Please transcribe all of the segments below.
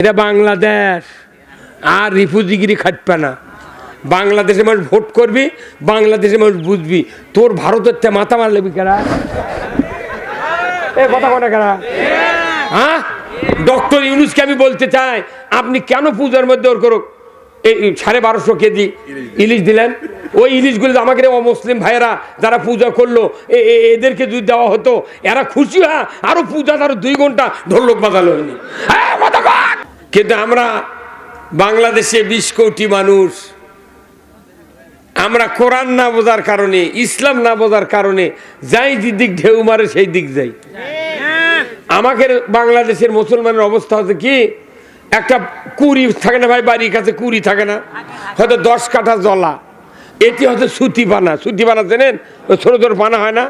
এটা বাংলাদেশ আর রিফিউজিগিরি খাটবে না। বাংলাদেশে মানুষ ভোট করবি, বাংলাদেশে মানুষ বুঝবি। তোর ভারতের চেয়ে মাথা মারলে কেরা কথা কথা কেরা? হ্যাঁ, ডক্টর ইউনূসকে আমি বলতে চাই, আপনি কেন পূজার মধ্যে ওর করুক এই 1250 কেজি ইলিশ দিলেন? ওই ইলিশগুলো আমাকে অমুসলিম ভাইয়েরা যারা পূজা করলো এদেরকে যদি দেওয়া হতো, এরা খুশি হয় আরো পূজা আরো 2 ঘন্টা ঢোলক বাজালো হয়নি। কিন্তু আমরা বাংলাদেশে 20 কোটি মানুষ, আমরা কোরআন না বোঝার কারণে, ইসলাম না বোঝার কারণে যাই দিক ঢেউ মারে সেই দিক যাই। আমাকে বাংলাদেশের মুসলমানের অবস্থা হচ্ছে কি, একটা কুড়ি থাকে না ভাই, বাড়ির কাছে কুড়ি থাকে না, হয়তো 10 কাঠা জলা, এটি হচ্ছে সুতি পানা। সুতি পানা জানেন, ছোট ছোট পানা হয় না?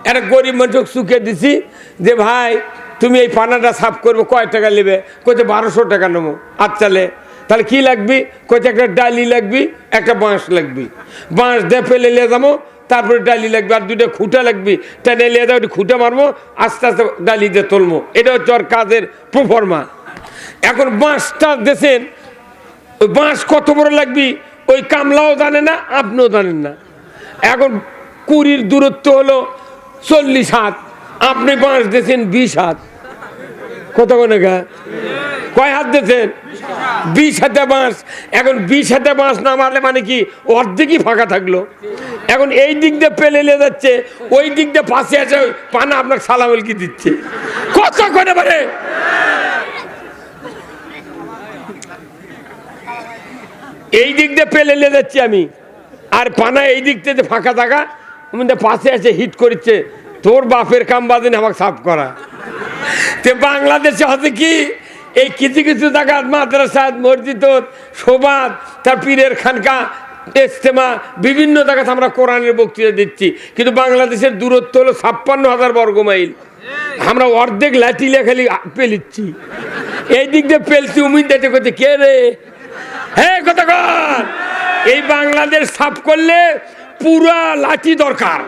একটা গরিব মানুষ চুকে দিছি যে ভাই তুমি এই পানাটা সাফ করবো, কয় টাকা নেবে? কইতে 1200 টাকা নেবো। আচ্ছা তাহলে কি লাগবি? কইতে একটা ডালি লাগবি, একটা বাঁশ লাগবি। বাঁশ দিয়ে ফেলে নিয়ে যাবো, তারপরে ডালি লাগবে, আর 2টা খুঁটা লাগবি, টেনে নিয়ে যাবো, খুঁটা মারবো, আস্তে আস্তে ডালি দিয়ে তুলবো। এটা হচ্ছে ওর কাজের প্রফর্মা। এখন বাঁশটা দেখেন, ওই বাঁশ কত বড় লাগবি ওই কামলাও জানে না, আপনিও জানেন না। এখন কুড়ির দূরত্ব হলো 40 হাত, আপনি বাঁশ দিয়েছেন 20 হাত। কত কয় হাত দিয়েছেন? 20 হাতে বাঁশ। এখন 20 হাতে বাঁশ না মারলে মানে কি অর্ধেকই ফাঁকা থাকলো। এখন এই দিক দিয়ে পেলে নিয়ে যাচ্ছে, ওই দিক দিয়ে পাশে আছে পানা আপনার সালাম কি দিচ্ছে। কত করে মানে এই দিক দিয়ে পেলে নিয়ে যাচ্ছি আমি, আর পানা এই দিক থেকে ফাঁকা থাকা পাশে আছে হিট করছে। তোর বাপের কাম বাজে না আমাকে সাফ করা। তো বাংলাদেশে হচ্ছে কি, এই কিছু কিছু জায়গা মাদ্রাসা, মসজিদ, সোবাদ, তার পীরের খানকা, ইজতেমা, বিভিন্ন জায়গাতে আমরা কোরআনের বক্তৃতা দিচ্ছি। কিন্তু বাংলাদেশের দূরত্ব হলো 56,000 বর্গ মাইল। আমরা অর্ধেক লাঠি লেখালি পেলিচ্ছি, এই দিক দিয়ে পেলছি। উমিদ দেখতে করতে কে রে? হ্যাঁ কথা কর। এই বাংলাদেশ সাফ করলে পুরা লাঠি দরকার,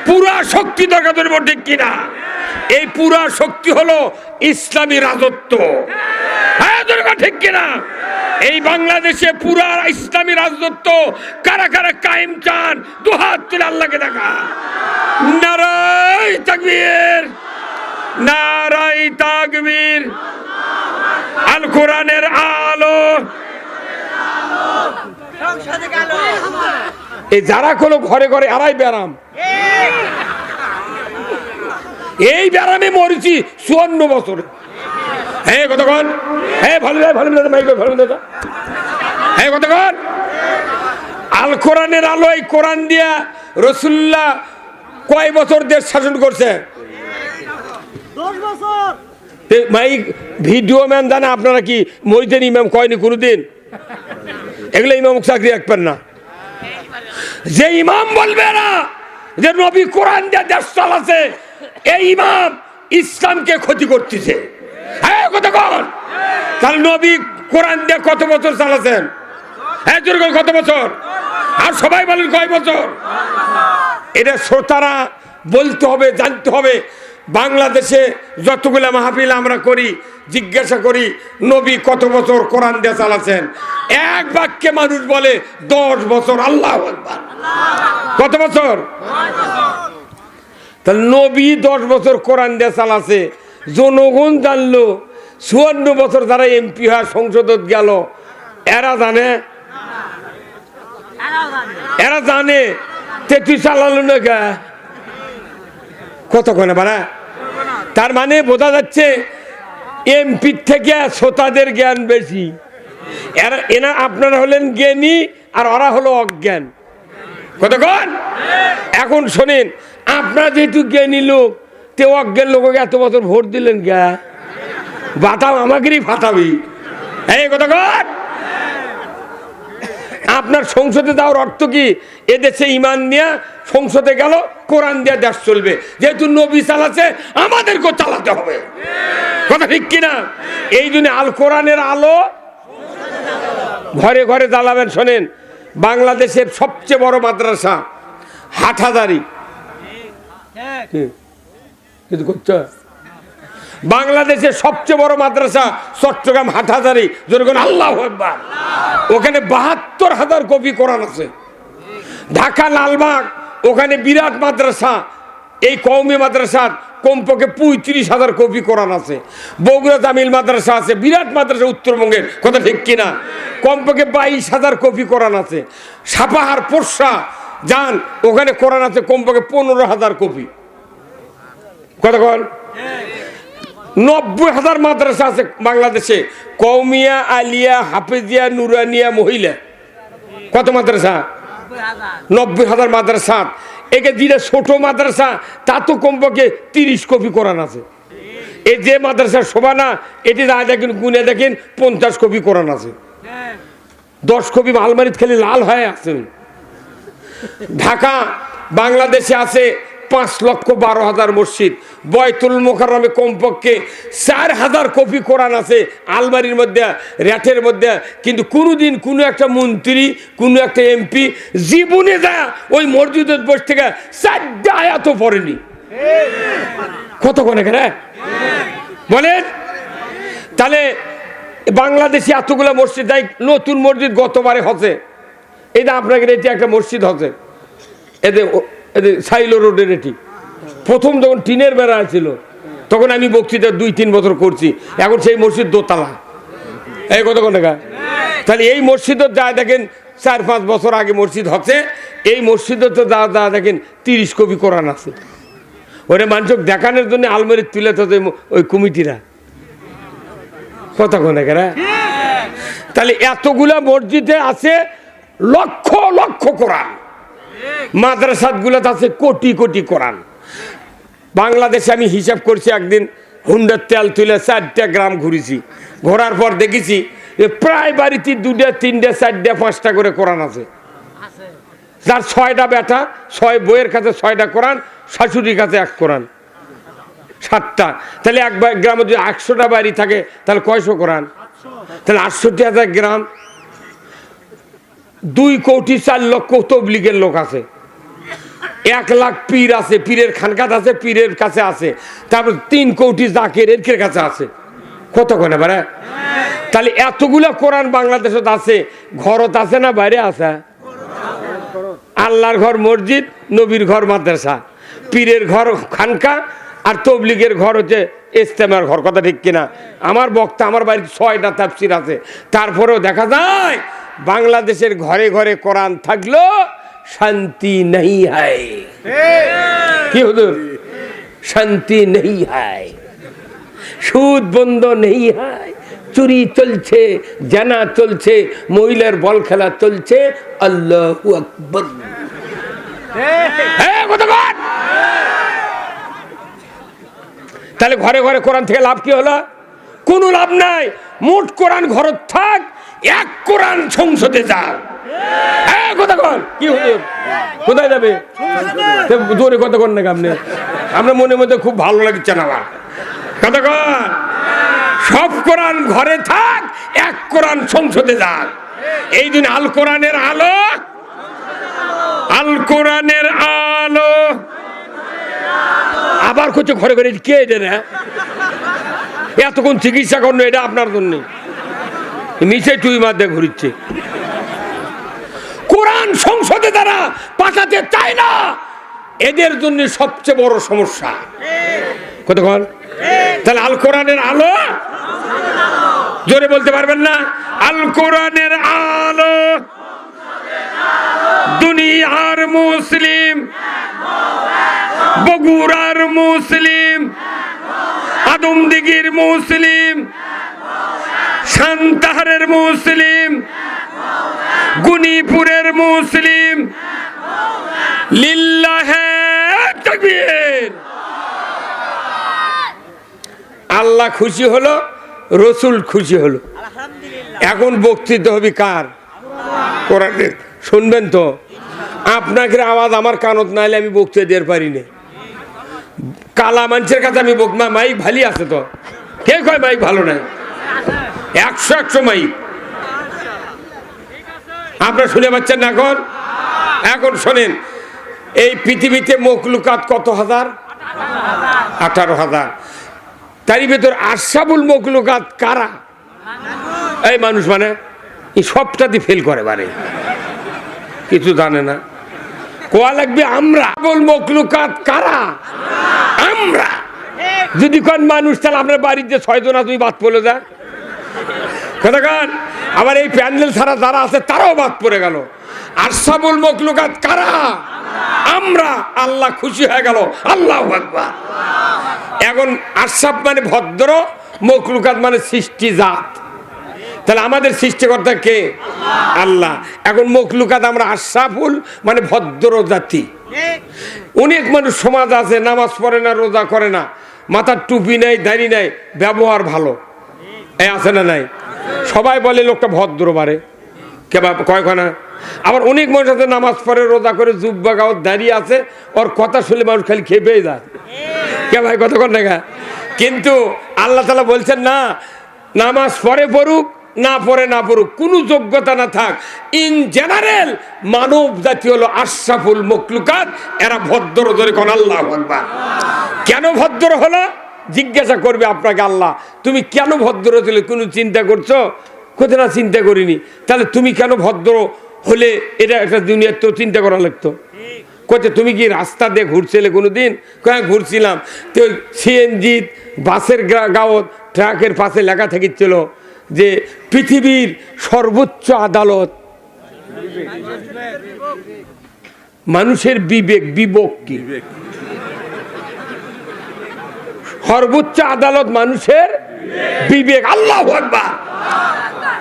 পুরা শক্তি দরকার, ঠিক কিনা? এই পুরা শক্তি হলো ইসলামী রাজত্ব। হ্যাঁ ঠিক কিনা? এই বাংলাদেশে পুরা ইসলামী রাজত্ব কারা কারা কায়েম চান? 2 হাত তুলে আল্লাহকে দেখা। নারায়ে তাকবীর, নারায়ে তাকবীর। আল কোরআনের আলো, এই যারা কোনো ঘরে ঘরে এরাই ব্যারাম। এই ব্যারামে মরেছি 54 বছরে। হ্যাঁ কতক্ষণ? হ্যাঁ ভালো ভালো ভালো। হ্যাঁ কতক্ষণ? আল কোরআনের আলো, এই কোরআন দিয়া রাসূলুল্লাহ কয় বছর দেশ শাসন করছে? 10 বছর। মাইক ভিডিও ম্যান জানা আপনারা কি মরিতেন ইমাম কয়নি কোনোদিন? এগুলো ইমাম চাকরি রাখবেন না। যে ইমাম বলবে না যে নবী কোরআন দিয়ে দেশ চালাচ্ছে, এই ইমাম ইসলামকে ক্ষতি করতেছে। হ্যাঁ কতক্ষণ? তাহলে নবী কোরআন দিয়ে কত বছর চালাচ্ছেন? হ্যাঁ কত বছর? আর সবাই বলেন কয় বছর? এটা শ্রোতারা বলতে হবে, জানতে হবে। বাংলাদেশে যতগুলা মাহফিল আমরা করি, জিজ্ঞাসা করি নবী কত বছর কোরআন দিয়ে চালাচ্ছেন? এক বাক্যে মানুষ বলে 10 বছর। আল্লাহু আকবার। কত বছর? তাহলে নবী 10 বছর কোরআন দিয়ে চালাচ্ছে, জনগণ জানলো। 54 বছর যারা এমপি হয়, সংসদত গেল, এরা জানে? এরা জানে তে তুই চালালো না গা কতক্ষণে বাড়া? তার মানে বোঝা যাচ্ছে এমপির থেকে শ্রোতাদের জ্ঞান বেশি। এরা আপনারা হলেন জ্ঞানী আর ওরা হলো অজ্ঞান। কতক্ষণ? এখন শোনেন, আপনারা যেহেতু জ্ঞানী লোক, তে অজ্ঞান লোককে এত বছর ভোট দিলেন গা, বাতাও আমাকেই ফাটাবি। এই কতক্ষণ? আপনার সংসদে যাওয়ার অর্থ কি? এদেশে ইমান নিয়ে সংসদে গেল, কোরআন দিয়ে দেশ চলবে। যেহেতু নবী চালাচ্ছে, আমাদেরকেও চালাতে হবে। কথা ঠিক কিনা? এই জন্য আল কোরআনের আলো ঘরে ঘরে জ্বালাবেন। শোনেন, বাংলাদেশের সবচেয়ে বড় মাদ্রাসা হাটহাজারী। বাংলাদেশের সবচেয়ে বড় মাদ্রাসা চট্টগ্রাম হাটহাজারী, যেরকম আল্লাহু আকবার, ওখানে ৭২,০০০ কপি কোরআন আছে। ঢাকা লালবাগ, ওখানে বিরাট মাদ্রাসা, এই কওমি মাদ্রাসার কমপক্ষে ৩৫,০০০ কপি কোরআন আছে। বগুড়া জামিল মাদ্রাসা আছে, বিরাট মাদ্রাসা উত্তরবঙ্গের, কথা ঠিক কিনা, কমপক্ষে ২২,০০০ কপি কোরআন আছে। সাপাহার পোরশা যান, ওখানে কোরআন আছে কমপক্ষে ১৫,০০০ কপি। কথা কন, ৯০,০০০ মাদ্রাসা আছে বাংলাদেশে, কওমিয়া, আলিয়া, হাফেজিয়া, নুরানিয়া, মহিলা। কত মাদ্রাসা? ৯০,০০০ মাদ্রাসা। একে যেটা ছোট মাদ্রাসা তা তো কমপক্ষে ৩০ কপি কোরআন আছে। এই যে মাদ্রাসা শোভা না, এটি রায় দেখেন, গুনে দেখেন ৫০ কপি কোরআন আছে। ১০ কপি আলমারিতে খালি লাল হয়ে আছে। ঢাকা বাংলাদেশে আছে ৫,১২,০০০ মসজিদ। বয়তুল মোকাররমে কমপক্ষে ৪,০০০ কপি কোরআন আছে আলমারির মধ্যে, র্যাটের মধ্যে। কিন্তু কোনোদিন কোনো একটা মন্ত্রী, কোনো একটা এমপি জীবনে যায় ওই মসজিদের বসে থেকে ৪টা আয়াতও পড়েনি। কতক্ষণ এখানে বলেন? তাহলে বাংলাদেশে এতগুলো মসজিদ, তাই নতুন মসজিদ গতবারে হচ্ছে, এটা আপনাকে এটি একটা মসজিদ হচ্ছে, এদের সাইলো রোডের। এটি প্রথম যখন টিনের বেড়া ছিল তখন আমি বক্তৃতা ২-৩ বছর করছি, এখন সেই মসজিদ দোতলা। এই কতক্ষণ টাকা? তাহলে এই মসজিদও যা দেখেন ৪-৫ বছর আগে মসজিদ হচ্ছে, এই মসজিদও তো যা দেখেন ৩০ কপি কোরআন আছে। ওরা মানুষ দেখানোর জন্য আলমারি তুলে থাকে ওই কমিটিরা। কতক্ষণ এখানে? তাহলে এতগুলা মসজিদে আছে লক্ষ লক্ষ কোরআন, মাদ্রাসাগুলোতে আছে কোটি কোটি কোরআন। বাংলাদেশে আমি হিসাব করছি, একদিন হুন্ডার তেল তুলে ৪টা গ্রাম ঘুরেছি। ঘোরার পর দেখেছি যে প্রায় বাড়িতে ২টা, ৩টা, ৪টা, 5টা করে কোরআন আছে। যার 6টা বেটা, 6 বইয়ের কাছে 6টা কোরআন, শাশুড়ির কাছে 1 কোরআন, 7টা। তাহলে এক গ্রামে যদি 100টা বাড়ি থাকে তাহলে কয়শো কোরআন? তাহলে ৬৮,০০০ গ্রাম, 2,৪,০০,০০০ তবলিগের লোক আছে, 1,00,000 পীর আছে, পীরের খানকাত আছে, পীরের কাছে আছে, তারপর 3 কোটি জাকের এর কাছে আছে। কতক্ষণ এবারে? তাহলে এতগুলা কোরআন বাংলাদেশে আছে, ঘরত আছে না বাইরে আছে? আল্লাহর ঘর মসজিদ, নবীর ঘর মাদ্রাসা, পীরের ঘর খানকা, আর তবলিগের ঘর হচ্ছে ইজতেমার ঘর। কথা ঠিক কিনা? আমার বক্তা, আমার বাড়িতে 6টা তাফসীর আছে। তারপরেও দেখা যায় বাংলাদেশের ঘরে ঘরে কোরআন থাকলো শান্তি নেই হয়। কি হুজুর? শান্তি নেই হয়, সুদ বন্ধ নেই হয়, চুরি চলছে, জানা চলছে, মহিলার বল খেলা চলছে। আল্লাহু আকবার। তাহলে ঘরে ঘরে কোরআন থেকে লাভ কি হলো? কোনো লাভ নাই। মোট কোরআন ঘর থাক, 1 কোরআন সংসদে যাক। কি হুজুর কোথায় যাবে? জোরে কথা কন না আপনি, আমরা মনের মধ্যে খুব ভালো লাগছে না আমার কথা কন। সব কোরআন ঘরে থাক, 1 কোরআন সংসদে যাক। এই দিন আল কোরআনের আলো, আল কোরআনের আলো আবার করছে ঘরে ঘরে। কে এটা না? এতক্ষণ চিকিৎসা করলো, এটা আপনার জন্য নিচে টুই মাধ্যমে ঘুরিচ্ছে। কোরআন সংসদে তারা পাঠাতে চায় না, এদের জন্য সবচেয়ে বড় সমস্যা। কতক্ষণ? তাহলে আল কোরআনের আলো, জোরে বলতে পারবেন না? আল কোরআনের আলো, দুনিয়ার মুসলিম, বগুড়ার মুসলিম, আদমদিঘির মুসলিম, সান্তাহারের মুসলিম, গুনিপুরের মুসলিম, লিল্লাহে তাকবীর। আল্লাহ খুশি হলো, রসুল খুশি হলো। এখন বক্তৃতা হবে কার? কোরআনের। শুনবেন তো? আপনাকে আওয়াজ আমার কানত না হলে আমি বক্তৃতা দিতে পারি না। কালা মানুষের কাছে আমি মাইক ভালি আছে তো, কে কয় মাইক ভালো নাই? 100 মাইক। আপনারা শুনে পাচ্ছেন না? এখন এখন শোনেন, এই পৃথিবীতে মখলুকাত কত হাজার? 18,000। তারই ভেতর আশরাফুল মখলুকাত কারা? এই মানুষ মানে এই সবটাতে ফেল করে, বারে কিছু জানে না। কোয়া লাগবে আমরা। আশরাফুল মখলুকাত কারা? আমরা। যদি কোন মানুষ, তাহলে আপনার বাড়িতে 6 জন তুমি বাদ পড়ে যা কথা কান। আবার এই প্যান্ডেল ছাড়া যারা আছে তারাও বাদ পড়ে গেল। আশরাফুল মখলুকাত কারা? আমরা। আল্লাহ খুশি হয়ে গেল, আল্লাহু আকবার। এখন আশরাফ মানে ভদ্র, মখলুকাত মানে সৃষ্টি জাত। তাহলে আমাদের সৃষ্টিকর্তা কে? আল্লাহ। এখন মখলুকাত আমরা আশরাফুল মানে ভদ্র জাতি। অনেক মানুষ সমাজ আছে নামাজ পড়ে না, রোজা করে না, মাথার টুপি নাই, দাড়ি নাই, ব্যবহার ভালো, এই আছে না নাই? সবাই বলে লোকটা ভদ্র, বারে কে কয়খানা। আবার অনেক মানুষ আছে নামাজ পড়ে, রোজা করে, জুব্বা গাওয়ার দাঁড়িয়ে আছে, ওর কথা শুনলে মানুষ খালি খেপে যায় কে ভাই, কতক্ষণ দেখা। কিন্তু আল্লাহ তাআলা বলছেন না, নামাজ পড়ে পড়ুক, না পড়ে না পড়ুক, কোনো যোগ্যতা না থাক, ইন জেনারেল মানব জাতি হলো আশরাফুল মখলুকাত, এরা ভদ্র। ধরে কোন আল্লাহু আকবার। কেন ভদ্র হলো জিজ্ঞাসা করবে আপনাকে আল্লাহ, তুমি কেন ভদ্র ছিলে? কোনো চিন্তা করছো? কোথাও না, চিন্তা করিনি। তাহলে তুমি কেন ভদ্র হলে? এটা একটা দুনিয়ার তো চিন্তা করা লাগতো। কোথায় তুমি কি রাস্তা দিয়ে ঘুরছিলে কোনোদিন? কয়ে ঘুরছিলাম। তো সিএনজি বাসের গাওত ট্রাকের পাশে লেখা থাকিছিল যে পৃথিবীর সর্বোচ্চ আদালত মানুষের বিবেক। বিবেক কি? সর্বোচ্চ আদালত মানুষের বিবেক। আল্লাহু আকবার।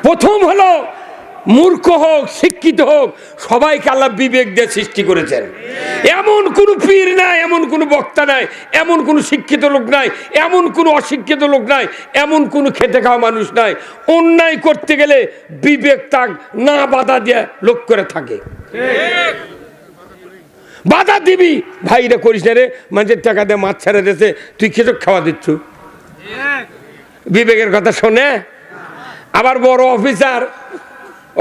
প্রথম হলো মূর্খ হোক, শিক্ষিত হোক, সবাইকে আল্লাহ বিবেক দিয়ে সৃষ্টি করেছেন। এমন কোন পীর নাই, এমন কোন বক্তা নাই, এমন কোন শিক্ষিত লোক নাই, এমন কোন অশিক্ষিত লোক নাই, এমন কোন খেটে খাওয়া মানুষ নাই, অন্যায় করতে গেলে বিবেক তাক না বাধা দিয়ে লোক করে থাকে। বাধা দিবি, ভাই এটা করিস না রে, মানুষের টাকা দিয়ে মাছ ছেড়ে দিয়েছে, তুই খেতে খাওয়া দিচ্ছ, বিবেকের কথা শোনে। আবার বড় অফিসার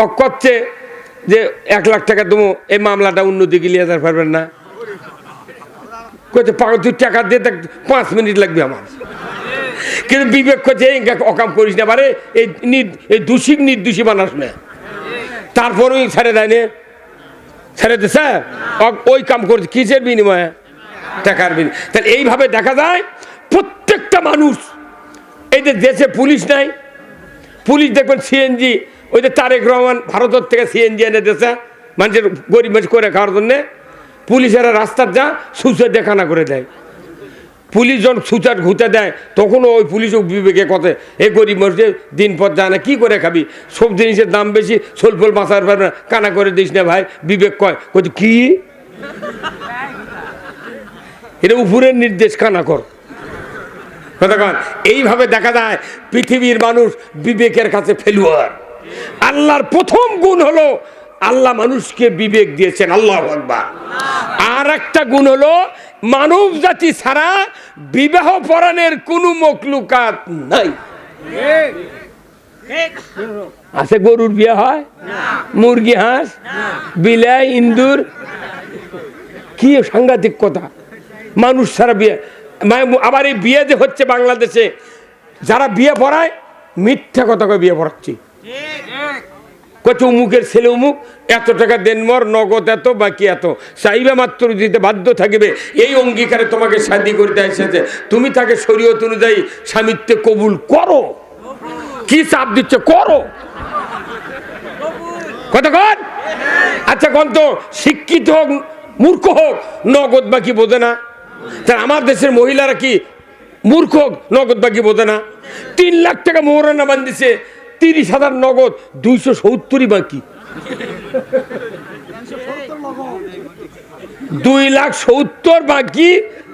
ও করছে যে 1 লাখ টাকা দেবো, এই মামলাটা অন্যদিকে নিয়ে যেতে পারবেন না। করছে পাগল, তুই টাকা দিয়ে দেখ, 5 মিনিট লাগবে আমার। কিন্তু বিবেক করছে এই অকাম করিস না, পারে এই দোষী নির্দোষী মানুষ না, তারপরেই ছেড়ে দেয় না, ছেড়ে দিছে। ওই কাম করছে কিসের বিনিময়ে? টাকার বিনিময়ে। তাহলে এইভাবে দেখা যায় প্রত্যেকটা মানুষ। এই যে দেশে পুলিশ নাই, পুলিশ দেখবেন সিএনজি, ওই যে তারেক রহমান ভারতের থেকে সিএনজি এনে দিয়েছে মানুষের গরিব মানুষ করে খাওয়ার জন্যে। পুলিশেরা রাস্তার যা সুচার দেখানা করে দেয়। পুলিশ যখন সুচার ঘুতে দেয়, তখনও ওই পুলিশও বিবেকে কথা, এই গরিব মানুষের দিন পর যায় না, কী করে খাবি? সব জিনিসের দাম বেশি, সোলফোল বাঁচার পারবে না, কানা করে দিস না ভাই। বিবেক কয় কত কি এটা উপরের নির্দেশ, কানা কর। এইভাবে দেখা যায় পৃথিবীর মানুষ বিবেকের কাছে ফেলুয়ার। আল্লাহর প্রথম গুণ হলো আল্লাহ মানুষকে বিবেক দিয়েছেন, আল্লাহু আকবার। আর একটা গুণ হলো মানব জাতি ছাড়া বিবাহ পরাণের কোনো মখলুকাত নাই। আছে গরুর বিয়ে হয়, মুরগি, হাঁস, বিলাই, ইন্দুর, কি সাংঘাতিক কথা। মানুষ ছাড়া বিয়ে। আবার এই বিয়ে যে হচ্ছে বাংলাদেশে, যারা বিয়ে পড়ায় মিথ্যা কথা কয়ে বিয়ে পড়াচ্ছি। কত উমুকের ছেলে উমুক, এত টাকা দেন মর, নগদ এত, বাকি এত, চাইবে মাত্র দিতে বাধ্য থাকবে, এই অঙ্গীকারে তোমাকে শাদী করতে এসেছে। তুমি তাকে শরীয়ত অনুযায়ী স্বামিত্বে কবুল করো। কি চাপ দিচ্ছে? করো। কতক্ষণ? আচ্ছা কোন তো শিক্ষিত হোক, মূর্খ হোক, নগদ বাকি বোঝে না? তার আমার দেশের মহিলারা কি মূর্খ হোক, নগদ বাকি বোঝে না? 3 লাখ টাকা মোহরানা বান্ধিছে, 30,000 নগদ, 270 বাকি। 2,70,000 বাকি,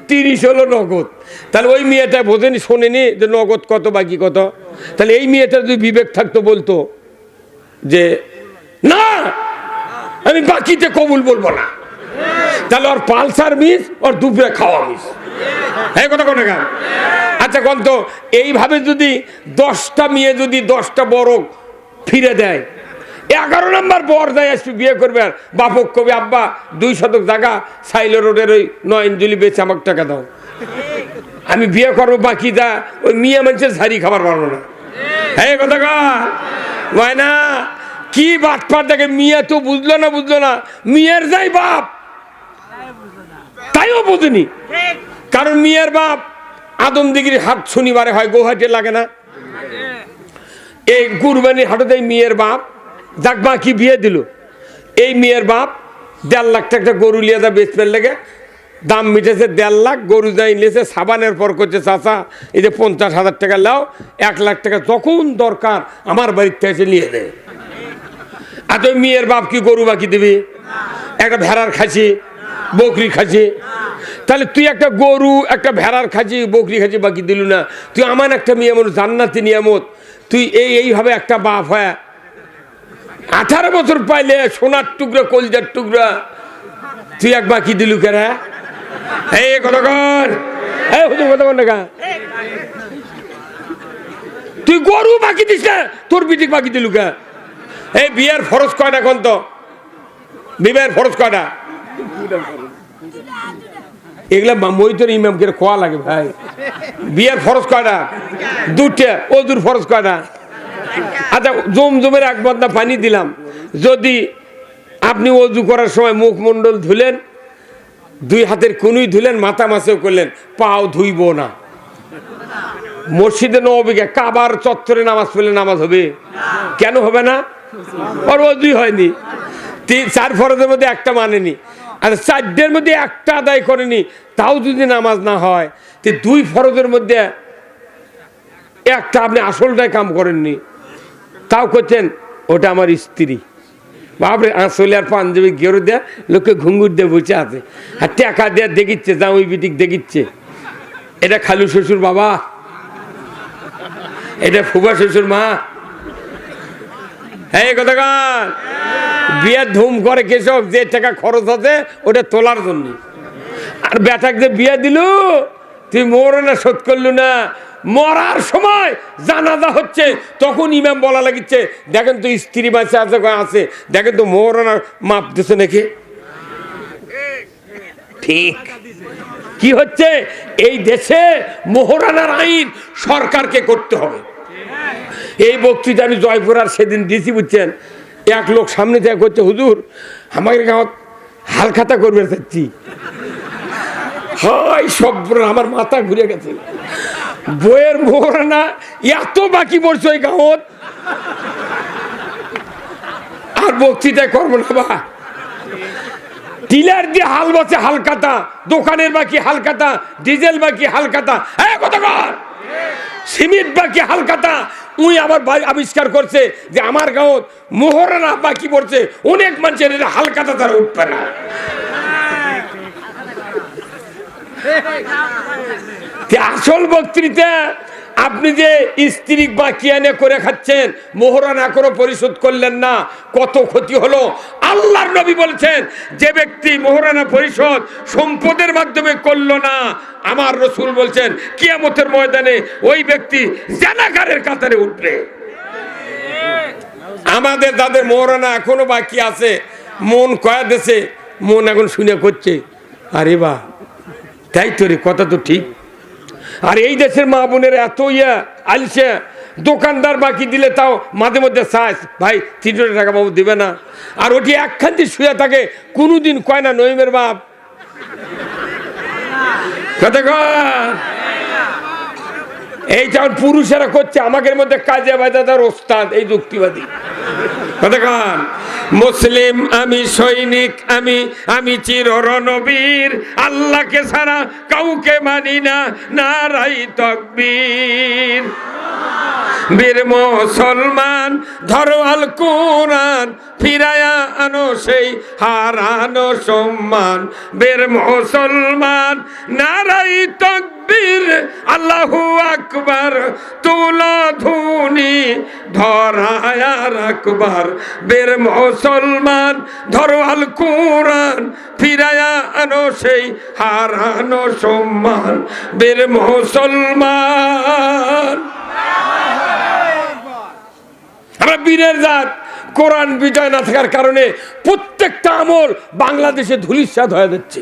30 হলো নগদ। তাহলে ওই মেয়েটা বোঝেনি, শোনেনি যে নগদ কত বাকি কত। তাহলে এই মেয়েটা যদি বিবেক থাকতো, বলতো যে না, আমি বাকিতে কবুল বলবো না। তাহলে ওর পালসার মিস, ওর দুপুরে খাওয়া মিস। হ্যাঁ, কথা কোন? আচ্ছা কোন তো এইভাবে যদি 10টা মেয়ে যদি 10টা বড় ফিরে দেয়, 11 নম্বর বর দেয় আসবে বিয়ে করবে, আর বাপক কবি আব্বা 2 শতক জায়গা সাইলো রোডের ওই 9 ইঞ্জলি বেচে আমাকে টাকা দাও। আমি বিয়ে করবো বাকি যা ওই মিয়া মানুষের ঝাড়ি খাবার পারবো না। এই কথা কয় না কি বাটপার দেখে মিয়া তো বুঝলো না মিয়ার যাই বাপ তাইও বুঝিনি, কারণ মিয়ার বাপ আদমদিগির হাট শনিবারে হয়, গৌহাটে লাগে না। এই কুরবানির হাটে মেয়ের বাপ যাক বাকি বিয়ে দিল, এই মেয়ের বাপ 1.5 লাখ টাকা গরু লিয়ে যা বেচপের লেগে দাম মিটেছে 1.5 লাখ, গরু যাই নিয়েছে সাবানের পর করছে চাচা এই যে 50,000 টাকা লাও, 1 লাখ টাকা যখন দরকার আমার বাড়িতে এসে নিয়ে দেয়। আর তুই মেয়ের বাপ কি গরু বাকি দিবি? একটা ভেড়ার খাসি বকরি খাসি, তাহলে তুই একটা গরু একটা ভেড়ার খাসি বকরি খাসি বাকি দিলু না, তুই আমার একটা নিয়ামত জান্নাতি নিয়ামত, তুই এইভাবে একটা বাপ হয় 18 বছর পাইলে সোনার টুকরা কলজার টুকরা তুই এক বাকি দিলু কেরা? এই কথা কর, এই হুজুর কথা কর না, তুই গরু বাকি দিস না, তোর বিটিক বাকি দিলু কে? এই বিয়ের ফরজ কয়টা কোন তো বিয়ের ফরজ কয়টা? এগুলা মইতর ইমামকে খোয়া লাগে ভাই। বিয়ের ফরজ কয়টা? 2টা। ওযুর ফরজ কয়টা? আচ্ছা জমজমের 1 বদনা পানি দিলাম, যদি আপনি ওযু করার সময় মুখমণ্ডল ধুলেন, 2 হাতের কুনুই ধুলেন, মাথা মাছেও করলেন, পাও ধুইব না, মসজিদে নববীকে কাবার চত্বরে নামাজ পড়লে নামাজ হবে? কেন হবে না? ওর ওযুই হয়নি। 4 ফরজের মধ্যে একটা মানেনি, আর 4টের মধ্যে একটা আদায় করেনি, তাও যদি নামাজ না হয়, 2 ফরজের মধ্যে একটা আপনি আসলটাই কাম করেননি, তাও করছেন ওটা আমার স্ত্রী। বাপরে আসলে আর পাঞ্জাবি গেরো দেয়া লোককে ঘুঙ্গুর দিয়ে বসে আছে, আর টাকা দেয়া দেখিচ্ছে, জামাই বিটিক দেখিচ্ছে, এটা খালু শ্বশুর বাবা, এটা ফুফা শ্বশুর মা। হ্যাঁ কথা কান বিয়ে ধুম করে কেসব, যে টাকা খরচ আছে ওটা তোলার জন্য। আর বেটাক যে বিয়ে দিল তুই মরনা শোধ করলু না, মরার সময় জানাজা হচ্ছে তখন ইমাম বলা লাগিচ্ছে, দেখেন তো স্ত্রী বাঁচে আছে, দেখেন তো মরনা মাপ দিছে নাকি? ঠিক কি হচ্ছে এই দেশে? মোহরানার আইন সরকারকে করতে হবে। এই বক্তৃতা আমি জয়পুরার সেদিন দিছি, বুঝছেন, 1 লোক সামনে থেকে করছে, হুজুর আমাকে গাঁত হালখাতা করবে চাচ্ছি। হয় সব আমার মাথা ঘুরে গেছে, বইয়ের মোহরানা এত বাকি পড়ছে ওই গাঁত, আর বক্তৃতায় করবো না বা। টিলার দিয়ে হাল বসে হালখাতা, দোকানের বাকি হালখাতা, ডিজেল বাকি হালখাতা, সিমেন্ট বাকি হালখাতা। উই আবার আবিষ্কার করছে যে আমার গাঁত মোহরানা বাকি পড়ছে, অনেক মানুষের হালখাতা তারা উঠবে না। আসল বক্তৃতা আপনি যে স্ত্রী বাকি এনে করে খাচ্ছেন, মোহরানা এখনো পরিশোধ করলেন না, কত ক্ষতি হলো। আল্লাহর নবী বলছেন, যে ব্যক্তি মোহরানা পরিশোধ সম্পদের মাধ্যমে করলো না, আমার রাসূল বলছেন কিয়ামতের ময়দানে ওই ব্যক্তি জানাগারের কাতারে উঠবে। আমাদের যাদের মোহরানা এখনো বাকি আছে, মন কয়া দেশে মন এখন শুনে করছে, আরে বা তাই তো রে, কথা তো ঠিক। আর এই দেশের মা বোনের এত আলসে, দোকানদার বাকি দিলে তাও মাঝে মধ্যে চায় ভাই 300 টাকা বাবু দিবে না, আর ওটি একখান্তি শুয়ে থাকে, কোনোদিন কয় না নইমের বাপ। কথা কয় এই যেমন পুরুষেরা করছে, আমাদের মধ্যে কাজে বাজাদার ওস্তাদ এই যুক্তিবাদী। কথা কন মুসলিম আমি, সৈনিক আমি, আমি চির রণবীর, আল্লাহকে ছাড়া কাউকে মানি না, নারাই তাকবীর। বীর মুসলমান ধরো আল কুরআন, ফিরায়া আনো সেই হারানো সম্মান। বীর মুসলমান নারাই তাকবীর, আল্লাহু আকবার, তুলা ধুনি ধরায়া রাখবার। বীর মুসলমান ধরো আল কুরআন, ফিরায়া আনো সেই হারানো সম্মান। বীর মুসলমান আমরা বীরের জাত। কোরআন বিজয় না থাকার কারণে প্রত্যেকটা আমল বাংলাদেশে ধূলিসাৎ হয়ে যাচ্ছে।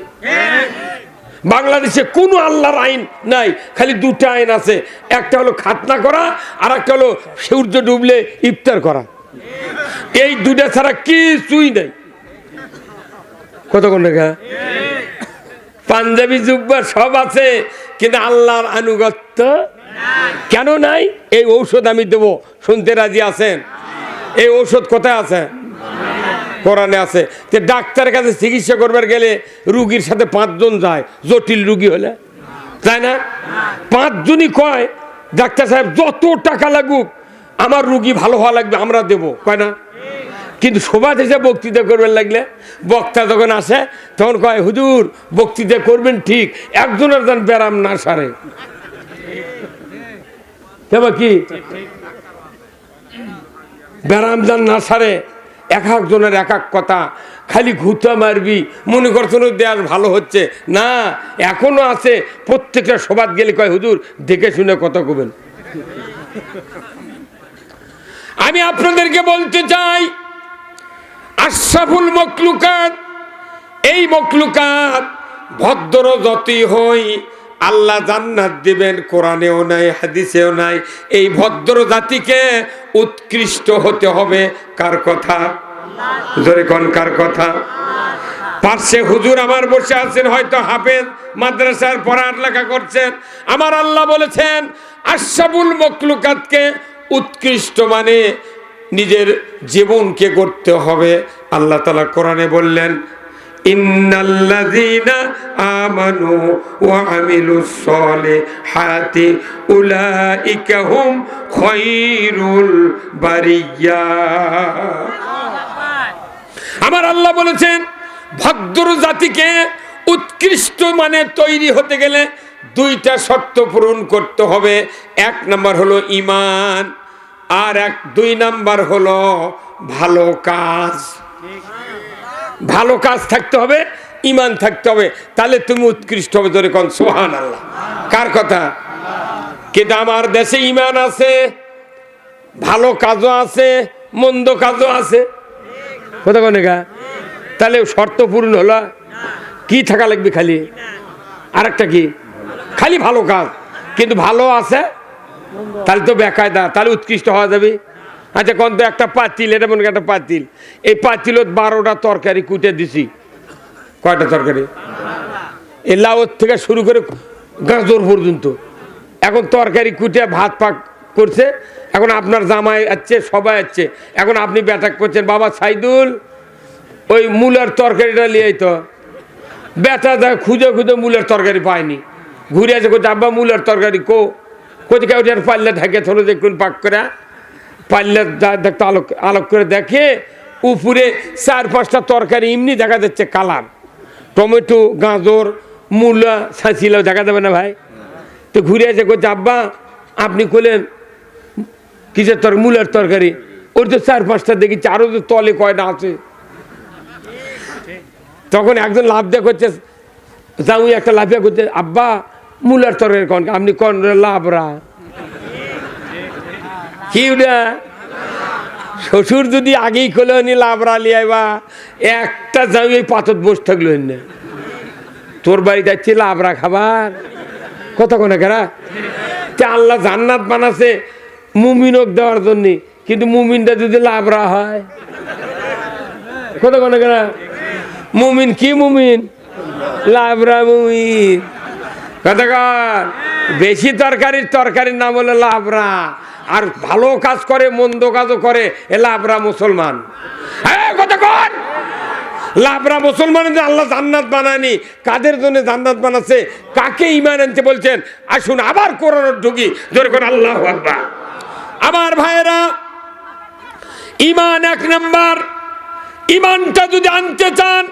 বাংলাদেশে কোনো আল্লাহর আইন নাই, খালি দুটো আইন আছে, একটা হলো খাতনা করা আর একটা হলো সূর্য ডুবলে ইফতার করা। এই দুটা ছাড়া কিছুই নাই। কতক্ষণ দেখা পাঞ্জাবি জুব্বা সব আছে, কিন্তু আল্লাহর আনুগত্য কেন নাই? এই ঔষধ আমি দেবো, শুনতে রাজি আছেন? এই ঔষধ কোথায় আছে? কোরআনে আছে। যে ডাক্তারের কাছে চিকিৎসা করবার গেলে রুগীর সাথে 5 জন যায়, জটিল রুগী হলে, তাই না? 5 জনই কয় ডাক্তার সাহেব যত টাকা লাগুক আমার রুগী ভালো হওয়া লাগবে, আমরা দেবো, কয় না? কিন্তু সভা দেশে বক্তৃতা করবেন লাগলে বক্তা যখন আসে তখন কয় হুজুর বক্তৃতা করবেন ঠিক, একজনের যেন ব্যারাম না সারে। কি ব্যারাম যেন না সারে, এক একজনের এক এক কথা, খালি ঘুতা মারবি মনে করছেন দেশ ভালো হচ্ছে না, এখনো আছে। প্রত্যেকটা সভাত গেলে কয় হুজুর দেখে শুনে কথা কবেন। আমি আপনাদেরকে বলতে চাই, আশরাফুল মখলুকাত, এই মখলুকাত ভদ্র যতই হই আল্লাহ জান্নাত দিবেন, কোরআনেও নাই হাদিসেও নাই। এই ভদ্র জাতিকে উৎকৃষ্ট হতে হবে। কার কথা? জোরে কোন কার কথা? পাশে হুজুর আমার বসে আছেন, হয়তো হাফেজ, মাদ্রাসার পড়ালেখা করছেন। আমার আল্লাহ বলেছেন আশরাফুল মখলুকাতকে উৎকৃষ্ট মানে নিজের জীবনকে করতে হবে। আল্লাহ তাআলা কোরআনে বললেন ইন্নাল্লাযীনা আমানু ওয়া আমিলুস সলিহাতি উলাইকা হুম খায়রুল বারিয়া। আমার আল্লাহ বলেছেন ভদ্র জাতিকে উৎকৃষ্ট মানে তৈরি হতে গেলে 2টা শর্ত পূরণ করতে হবে। 1 নাম্বার হলো ঈমান, আর 2 নাম্বার হলো ভালো কাজ। ভালো কাজ থাকতে হবে, ঈমান থাকতে হবে, তাহলে তুমি উৎকৃষ্ট হবে। ধরে কোন সুবহানাল্লাহ। কার কথা? কিন্তু আমার দেশে ঈমান আছে, ভালো কাজও আছে, মন্দ কাজও আছে। কথা কোন গা? তাহলে শর্ত পূরণ হলো কি থাকা লাগবে? খালি আরেকটা কি? খালি ভালো কাজ, কিন্তু ভালো আছে তাহলে তো বেকায়দা, তাহলে উৎকৃষ্ট হওয়া যাবে। আচ্ছা কোন তো একটা পাতিল, এটা মনে একটা পাতিল, এই পাতিলত 12টা তরকারি কুটে দিছি। কয়টা তরকারি? এই লাউর থেকে শুরু করে গাজর পর্যন্ত। এখন তরকারি কুটে ভাত পাক করছে, এখন আপনার জামাই আছে, সবাই আছে। এখন আপনি ব্যাটাক করছেন, বাবা সাইদুল ওই মূলার তরকারিটা লিয়ে তো। বেটা যা খুঁজে খুঁজে মূলের তরকারি পায়নি, ঘুরে আছে, কোথায় আব্বা মূলের তরকারি কোথায় ওটার পাল্লা ঢাকে থলো দেখুন পাক করে, পাল্লা দেখতে আলোক করে দেখে উপরে 4-5টা তরকারি এমনি দেখা যাচ্ছে কালার, টমেটো, গাজর, মূলা, ছাঁচিলাও দেখা যাবে না ভাই। তো ঘুরে আছে, কোথায় আব্বা আপনি করলেন কিসের মূলের তরকারি? ওর তো 4-5টা দেখি, আরও তো তলে কয়টা আছে। তখন একজন লাভ দেয়া করছে, যাও একটা লাফিয়া করছে, আব্বা মূলার তরকারি কন? আপনি কন লাভরা কি? শ্বশুর যদি আগেই খোলে নি লাভরা লিয়াইবা, একটা যাও এই পাথর বসে থাকলো না, তোর বাড়ি যাচ্ছি লাভরা খাবার। কত কোনে কেরা? আল্লাহ জান্নাত বানাছে মুমিনক দেওয়ার জন্য, কিন্তু মুমিনটা যদি লাভরা হয়, কত কোনে কেরা? মুমিন কি মুমিন? লাভরা মুমিন। কতক্ষণ বেশি তরকারির নাম হলো লাভরা, আর ভালো কাজ করে মন্দ কাজও করে এ লাভরা মুসলমান। হ্যাঁ কতক্ষণ লাভরা মুসলমান। আল্লাহ জান্নাত বানায়নি, কাদের জন্য জান্নাত বানাচ্ছে? কাকে ঈমান আনতে বলছেন? আসুন আবার কোরআন ঢুকি, জোরে করে আল্লাহু আকবার। আমার ভাইয়েরা, ঈমান 1 নাম্বার। ঈমানটা যদি আনতে চান